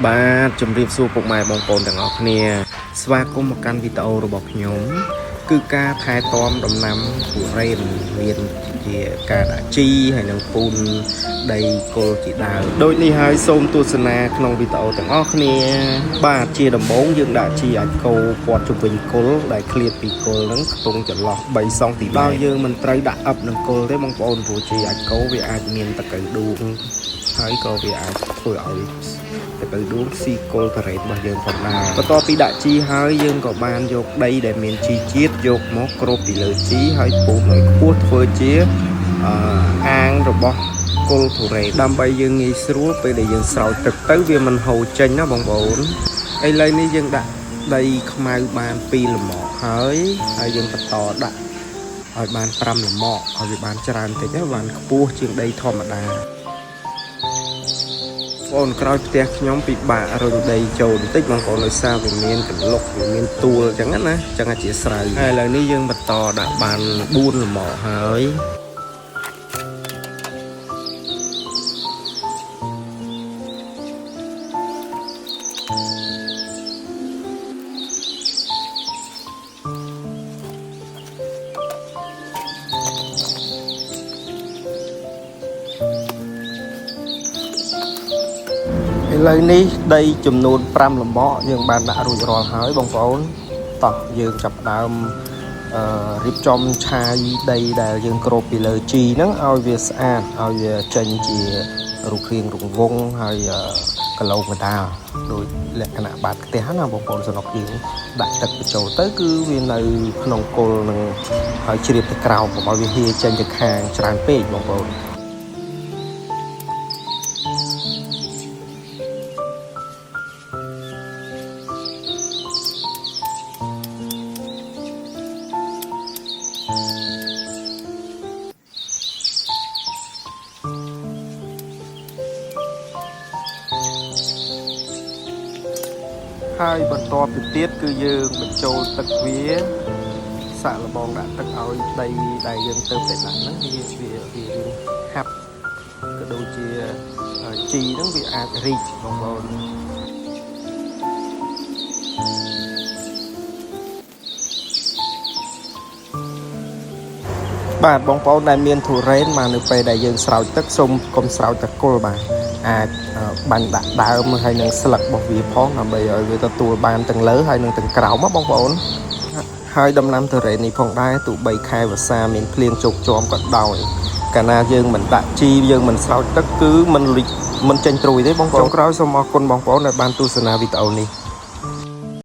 បាទជំរាបសួរពុកម៉ែបងប្អូនទាំងអស់គ្នាស្វាគមន៍មកកាន់វីដេអូរបស់ខ្ញុំគឺការថែទាំដំណាំធូរ៉េនមានជាការដាក់ជីហើយនឹងពូនដីគល់ជាដើមដូចនេះហើយសូមទស្សនាក្នុងវីដេអូទាំងអស់គ្នាបាទជាដំបូងយើងដាក់ជីអាចគោព័ទ្ធជុំវិញគល់ដែលឃ្លាតពីគល់ហ្នឹងខ្ទង់ចន្លោះ3សង់ទីដល់យើងមិនត្រូវដាក់អឹបនឹងគល់ទេបងប្អូនព្រោះជីអាចគោវាអាចមានតកៅដួងហើយក៏វាអាចធ្វើឲ្យទៅដួងស៊ីគល់ការ៉េតរបស់យើងផងដែរបន្ទាប់ពីដាក់ជីហើយយើងក៏បានយកដីដែលមានជីជាតិយកមកគ្របពីលើជីហើយពូតឲ្យខ្ពស់ធ្វើជាអាងរបស់គល់ធូរ៉េតដើម្បីយើងងាយស្រួលពេលដែលយើងស្រោចទឹកទៅវាមិនហូរចេញណាបងប្អូនឥឡូវនេះយើងដាក់ដីខ្មៅបាន2លំមកហើយយើងបន្តដាក់ឲ្យបាន5លំមកឲ្យវាបានច្រើនតិចទៅបានខ្ពស់ជាងដីធម្មតាបងក្រោយផ្ទះខ្ញុំពិបាករុញដីចូលបន្តិចបងប្អូនដោយសារវាមានកន្លុកវាមានទួលអញ្ចឹងណាអញ្ចឹងជាស្រូវហើយឥឡូវនេះយើងបន្តដាក់បាន4លំមកហើយឥឡូវនេះដីចំនួន5លំមកយើងបានដាក់រួចរាល់ហើយបងប្អូនតោះយើងចាប់ផ្ដើមរៀបចំឆាយដីដែលយើងគ្របពីលើជីហ្នឹងឲ្យវាស្អាតឲ្យវាចេញជារូបរាងរង្វង់ហើយកឡូកដាលដោយលក្ខណៈបាតផ្ទះណាបងប្អូនសំណុកយើងដាក់ទឹកបញ្ចូលទៅគឺវានៅក្នុងគល់នឹងហើយជ្រាបទៅក្រោមកុំឲ្យវាហៀចេញទៅខាងច្រើនពេកបងប្អូនហើយបន្ទាប់ទៅទៀតគឺយើងបញ្ចូលទឹកវាសាក់លបងដាក់ទឹកឲ្យដីដែលយើងទៅតែដាក់ហ្នឹងវាហាប់ក៏ដូចជាជីហ្នឹងវាអាចរីកបងប្អូនបាទបងប្អូនដែលមានធូរ៉េនមកនៅពេលដែលយើងស្រោចទឹកសូមកុំស្រោចតែគល់បាទអាចបាញ់ដាក់ដើមហើយនឹងស្លឹករបស់វាផងដើម្បីឲ្យវាទទួលបានទាំងលើហើយនឹងទាំងក្រោមបងប្អូនហើយដំណាំធូរ៉េននេះផងដែរទោះបីខែវស្សាមានភ្លៀងជោគជាំក៏ដោយកាលណាយើងមិនដាក់ជីយើងមិនស្រោចទឹកគឺមិនចេញត្រួយទេបងប្អូនចុងក្រោយសូមអរគុណបងប្អូនដែលបានទស្សនាវីដេអូនេះ